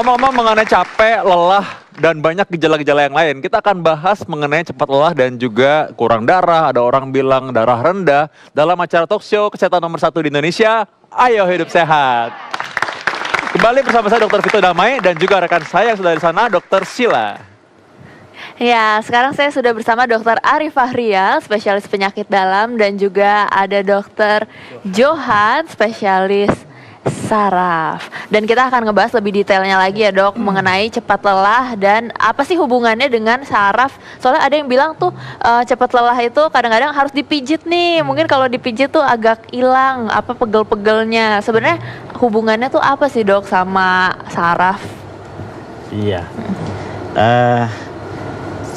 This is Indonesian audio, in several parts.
ngomong-ngomong mengenai capek, lelah, dan banyak gejala-gejala yang lain, kita akan bahas mengenai cepat lelah dan juga kurang darah. Ada orang bilang darah rendah dalam acara talk show kesehatan nomor 1 di Indonesia, Ayo Hidup Sehat. Kembali bersama saya Dr. Vito Damai dan juga rekan saya yang sudah di sana, Dr. Sheila. Ya, sekarang saya sudah bersama Dr. Ari Fahrial, spesialis penyakit dalam, dan juga ada Dr. Johan, spesialis saraf. Dan kita akan ngebahas lebih detailnya lagi ya dok, mengenai cepat lelah dan apa sih hubungannya dengan saraf. Soalnya ada yang bilang tuh cepat lelah itu kadang-kadang harus dipijit nih. Mungkin kalau dipijit tuh agak hilang apa pegel-pegelnya. Sebenarnya hubungannya tuh apa sih dok sama saraf? Iya.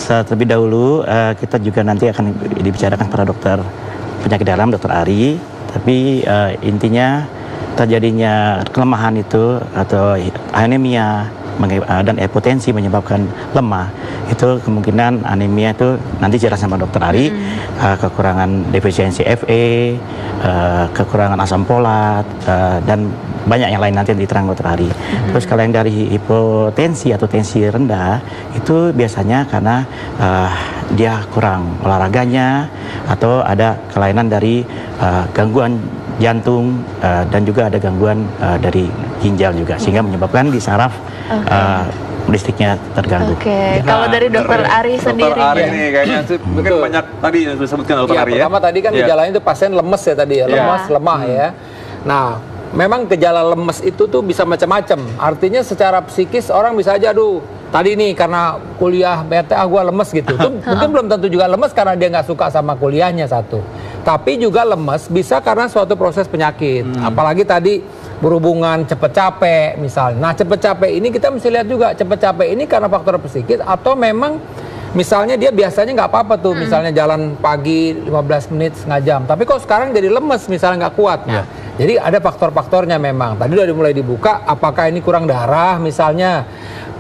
Terlebih dahulu kita juga nanti akan dibicarakan para dokter penyakit dalam, Dr. Ari. Tapi intinya terjadinya kelemahan itu atau anemia dan hipotensi menyebabkan lemah, itu kemungkinan anemia itu nanti jelas sama Dr. Ari, kekurangan defisiensi Fe, kekurangan asam folat, dan banyak yang lain nanti diterang Dr. Ari. Terus kalau yang dari hipotensi atau tensi rendah itu biasanya karena dia kurang olahraganya atau ada kelainan dari gangguan jantung dan juga ada gangguan dari ginjal juga sehingga menyebabkan di saraf listriknya terganggu. Oke. Kalau dari Dokter Ari sendiri, Dokter Ari nih kayaknya mungkin banyak tadi yang disebutkan Dokter Ari ya. Pertama tadi kan gejalanya itu pasien lemes ya tadi ya, lemas, lemah ya. Nah, memang gejala lemes itu tuh bisa macam-macam. Artinya secara psikis orang bisa aja, aduh tadi nih karena kuliah bete gue lemes gitu. Itu mungkin belum tentu juga lemes karena dia nggak suka sama kuliahnya satu. Tapi juga lemes bisa karena suatu proses penyakit. Apalagi tadi berhubungan cepet capek misalnya. Nah cepet capek ini kita mesti lihat juga cepet capek ini karena faktor psikis atau memang misalnya dia biasanya nggak apa-apa tuh, misalnya jalan pagi 15 menit setengah jam. Tapi kok sekarang jadi lemes misalnya nggak kuat. Nah, jadi ada faktor-faktornya memang. Tadi udah mulai dibuka, apakah ini kurang darah misalnya.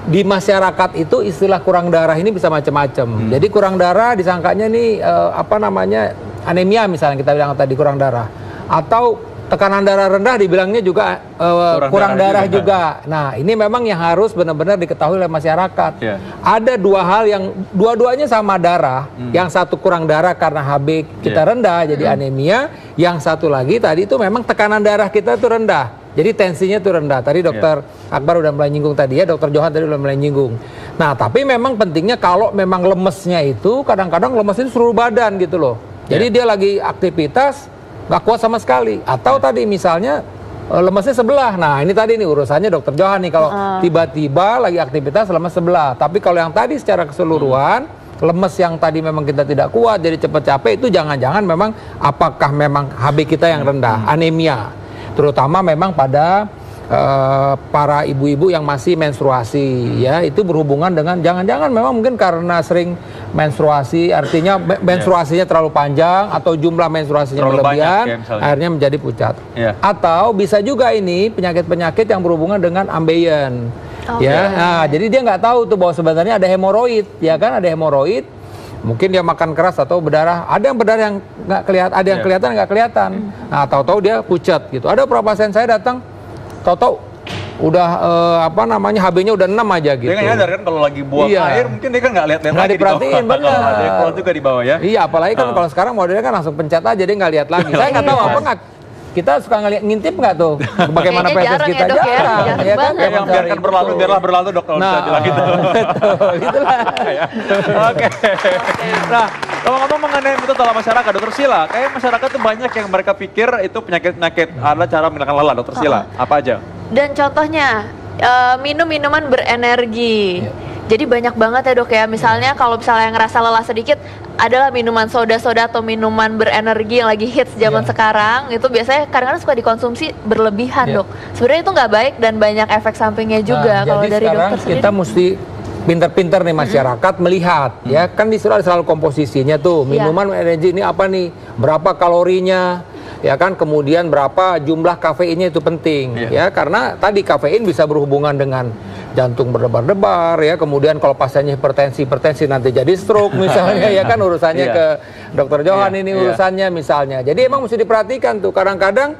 Di masyarakat itu istilah kurang darah ini bisa macam-macam. Jadi kurang darah disangkanya nih anemia misalnya kita bilang tadi kurang darah. Atau tekanan darah rendah dibilangnya juga kurang darah juga. Nah ini memang yang harus benar-benar diketahui oleh masyarakat. Ada dua hal yang dua-duanya sama darah. Yang satu kurang darah karena Hb kita rendah jadi anemia. Yang satu lagi tadi itu memang tekanan darah kita itu rendah. Jadi tensinya itu rendah. Tadi dokter Akbar udah mulai nyinggung tadi ya, dokter Johan tadi udah mulai nyinggung. Nah tapi memang pentingnya kalau memang lemesnya itu kadang-kadang lemes itu seluruh badan gitu loh. Jadi dia lagi aktivitas nggak kuat sama sekali. Atau tadi misalnya lemesnya sebelah. Nah ini tadi nih urusannya dokter Johan nih. Kalau tiba-tiba lagi aktivitas lemes sebelah. Tapi kalau yang tadi secara keseluruhan lemes yang tadi memang kita tidak kuat jadi cepat capek itu jangan-jangan memang apakah memang Hb kita yang rendah, anemia. Terutama memang pada para ibu-ibu yang masih menstruasi ya, itu berhubungan dengan jangan-jangan memang mungkin karena sering menstruasi, artinya menstruasinya terlalu panjang atau jumlah menstruasinya berlebihan akhirnya menjadi pucat. Atau bisa juga ini penyakit-penyakit yang berhubungan dengan ambeien. Nah, jadi dia nggak tahu tuh bahwa sebenarnya ada hemoroid, ya kan, ada hemoroid. Mungkin dia makan keras atau berdarah. Ada yang berdarah yang nggak kelihatan, ada yang kelihatan nggak kelihatan. Nah, tahu-tahu dia pucat gitu. Ada beberapa pasien saya datang, tahu-tahu udah HB-nya udah 6 aja gitu. Dia nggak nyadar kan kalau lagi buang air, mungkin dia kan nggak lihat-lihat nggak diperhatiin, benar. Ada yang keluar juga di bawah ya. Iya, apalagi kan kalau sekarang modelnya kan langsung pencet aja, dia nggak lihat lagi. Saya nggak tahu apa nggak. Kita suka ngintip nggak tuh bagaimana proses kita jarang ya kan? Yang biarkan berlalu, biarlah berlalu dok kalau bisa bilang gitu. Itulah. Oke. Nah, ngomong-ngomong mengenai itu dalam masyarakat, Dokter Sheila, kayak masyarakat tuh banyak yang mereka pikir itu penyakit-penyakit adalah cara menghilangkan lelah, Dokter Sheila. Apa aja? Dan contohnya minum minuman berenergi. Jadi banyak banget ya dok ya, misalnya kalau misalnya ngerasa lelah sedikit, adalah minuman soda-soda atau minuman berenergi yang lagi hits zaman sekarang, itu biasanya kadang-kadang suka dikonsumsi berlebihan dok. Sebenarnya itu nggak baik dan banyak efek sampingnya juga kalau dari dokter sendiri. Kita mesti pinter-pinter nih masyarakat melihat, ya kan di selalu komposisinya tuh, minuman energi ini apa nih, berapa kalorinya, ya kan, kemudian berapa jumlah kafeinnya itu penting, ya karena tadi kafein bisa berhubungan dengan jantung berdebar-debar ya, kemudian kalau pasiennya hipertensi nanti jadi stroke misalnya ya kan, urusannya ke dokter Johan ini urusannya misalnya. Jadi emang mesti diperhatikan tuh, kadang-kadang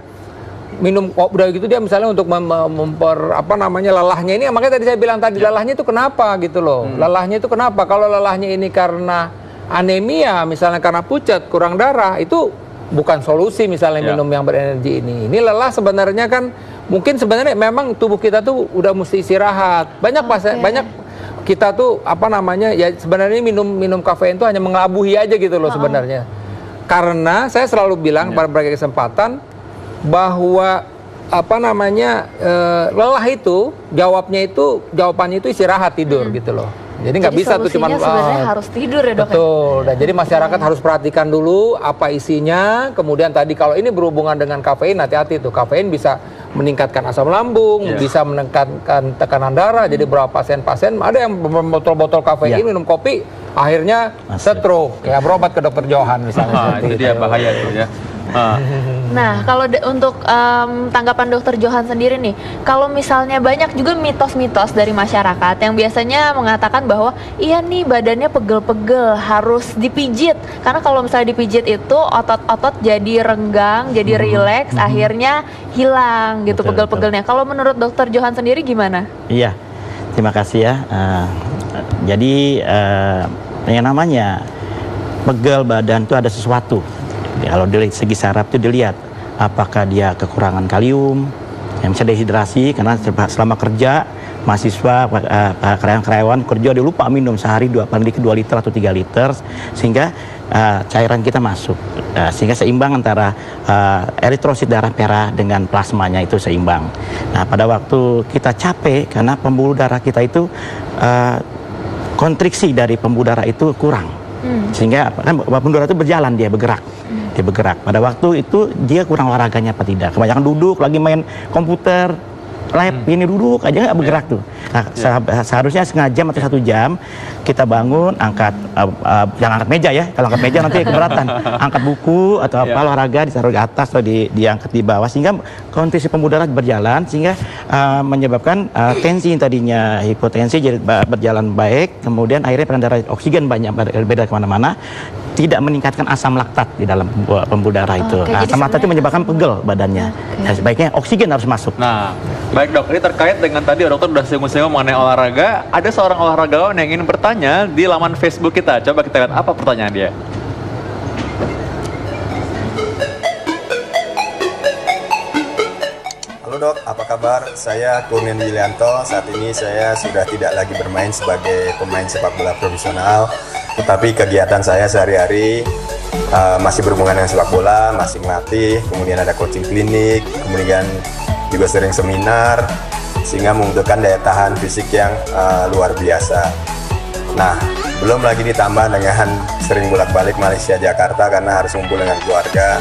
minum udah gitu dia misalnya untuk lelahnya ini, makanya tadi saya bilang tadi lelahnya itu kenapa gitu loh. Lelahnya itu kenapa? Kalau lelahnya ini karena anemia, misalnya karena pucat, kurang darah, itu bukan solusi misalnya minum yang berenergi ini. Ini lelah sebenarnya kan mungkin sebenarnya memang tubuh kita tuh udah mesti istirahat. Banyak banyak kita tuh ya sebenarnya minum kafein itu hanya mengelabuhi aja gitu loh sebenarnya. Karena saya selalu bilang pada berbagai kesempatan bahwa lelah itu jawabannya itu istirahat, tidur gitu loh. Jadi nggak bisa tuh cuma sebenarnya harus tidur ya, Dok. Betul. Dan jadi masyarakat harus perhatikan dulu apa isinya. Kemudian tadi kalau ini berhubungan dengan kafein, hati-hati tuh. Kafein bisa meningkatkan asam lambung, bisa meningkatkan tekanan darah. Jadi beberapa pasien-pasien ada yang botol-botol kafein minum kopi, akhirnya stroke. Ya berobat ke dokter Johan misalnya. Itu dia bahaya tuh ya. Nah, kalau untuk tanggapan dokter Johan sendiri nih, kalau misalnya banyak juga mitos-mitos dari masyarakat yang biasanya mengatakan bahwa iya nih badannya pegel-pegel, harus dipijit. Karena kalau misalnya dipijit itu otot-otot jadi renggang, jadi rileks, akhirnya hilang gitu pegel-pegelnya. Kalau menurut dokter Johan sendiri gimana? Iya, terima kasih ya. Jadi yang namanya pegel badan itu ada sesuatu. Kalau dari segi saraf itu dilihat apakah dia kekurangan kalium, yang bisa dehidrasi karena selama kerja mahasiswa karyawan kerja dia lupa minum sehari 2 liter atau 3 liter sehingga cairan kita masuk sehingga seimbang antara eritrosit darah merah dengan plasmanya itu seimbang. Nah pada waktu kita capek karena pembuluh darah kita itu kontriksi dari pembuluh darah itu kurang. Sehingga kan pembuluh darah itu berjalan, dia bergerak. Pada waktu itu dia kurang olahraganya apa tidak. Kebanyakan duduk lagi main komputer, lab ini duduk aja nggak bergerak tuh. Nah, seharusnya setengah jam atau 1 jam kita bangun, angkat jangan angkat meja ya. Kalau angkat meja nanti keberatan. Angkat buku atau apa olahraga ditaruh di atas atau diangkat di bawah sehingga kontriksi pembuluh darah berjalan sehingga menyebabkan tensi yang tadinya hipotensi jadi berjalan baik, kemudian akhirnya peredaran darah oksigen banyak beredar kemana-mana, tidak meningkatkan asam laktat di dalam pembuluh darah itu. Asam laktat itu menyebabkan pegel badannya. Nah, sebaiknya oksigen harus masuk. Nah, baik dok, ini terkait dengan tadi dokter udah singgung-singgung mengenai olahraga. Ada seorang olahragawan yang ingin bertanya di laman Facebook kita. Coba kita lihat apa pertanyaan dia. Halo dok, apa kabar? Saya Kurnian Willianto. Saat ini saya sudah tidak lagi bermain sebagai pemain sepak bola profesional, tetapi kegiatan saya sehari-hari masih berhubungan dengan sepak bola, masih melatih, kemudian ada coaching klinik, kemudian juga sering seminar, sehingga membutuhkan daya tahan fisik yang luar biasa. Nah, belum lagi ditambah dengan sering bolak-balik Malaysia Jakarta karena harus ngumpul dengan keluarga.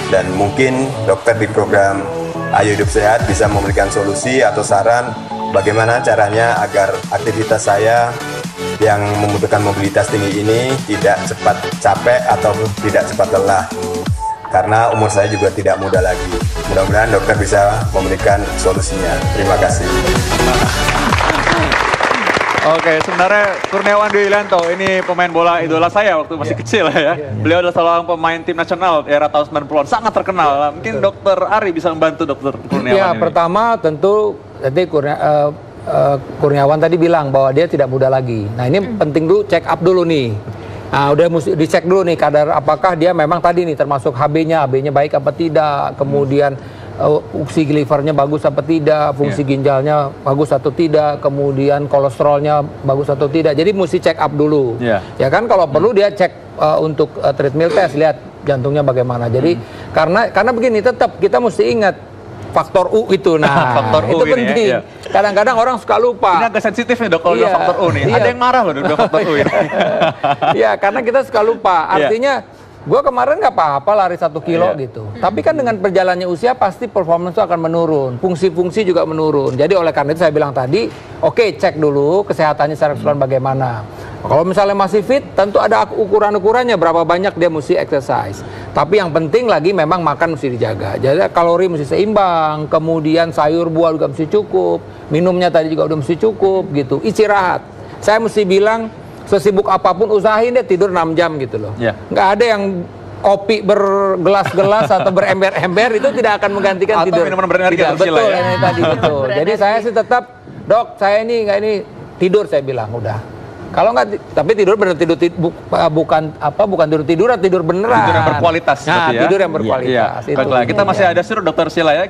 Dan mungkin dokter di program Ayo Hidup Sehat bisa memberikan solusi atau saran bagaimana caranya agar aktivitas saya yang membutuhkan mobilitas tinggi ini tidak cepat capek atau tidak cepat lelah. Karena umur saya juga tidak muda lagi. Mudah-mudahan dokter bisa memberikan solusinya. Terima kasih. Oke, sebenarnya Kurniawan Dwi Yulianto ini pemain bola idola saya waktu masih kecil ya. Beliau adalah seorang pemain tim nasional era tahun 90-an, sangat terkenal. Mungkin dokter Ari bisa membantu dokter Kurniawan ya, ini. pertama tentu tadi Kurniawan tadi bilang bahwa dia tidak muda lagi. Nah ini penting dulu check up dulu nih. Nah udah mesti dicek dulu nih kadar apakah dia memang tadi nih termasuk HB-nya baik apa tidak, kemudian fungsi livernya bagus apa tidak, fungsi ginjalnya bagus atau tidak, kemudian kolesterolnya bagus atau tidak. Jadi mesti check up dulu. Ya kan kalau perlu dia cek untuk treadmill test, lihat jantungnya bagaimana. Jadi karena begini tetap kita mesti ingat faktor U itu. Nah, faktor U itu ini penting. ya. Kadang-kadang orang suka lupa. Ini agak sensitif nih dok kalau udah faktor U nih. Ada yang marah loh udah faktor U ini. Iya, karena kita suka lupa. Artinya gue kemarin nggak apa-apa lari 1 kilo gitu. Tapi kan dengan berjalannya usia pasti performance itu akan menurun. Fungsi-fungsi juga menurun. Jadi oleh karena itu saya bilang tadi, oke, cek dulu kesehatannya secara keseluruhan bagaimana. Kalau misalnya masih fit, tentu ada ukuran-ukurannya berapa banyak dia mesti exercise. Tapi yang penting lagi memang makan mesti dijaga. Jadi kalori mesti seimbang, kemudian sayur buah juga mesti cukup, minumnya tadi juga udah mesti cukup gitu. Istirahat. Saya mesti bilang sesibuk apapun usahain deh tidur 6 jam gitu loh. Nggak ada yang kopi bergelas-gelas atau berember-ember itu tidak akan menggantikan Atau tidur. minuman berenergi Tidak, Sila, betul ya. ini tadi betul. Jadi saya sih tetap, dok saya ini nggak ini tidur saya bilang udah. Kalau nggak, tapi tidur bener bukan tidur tidur beneran. Tidur yang berkualitas Nah, berarti ya. tidur yang Iya. berkualitas. Itu. Baiklah, kita masih ada suruh Dokter Sila ya.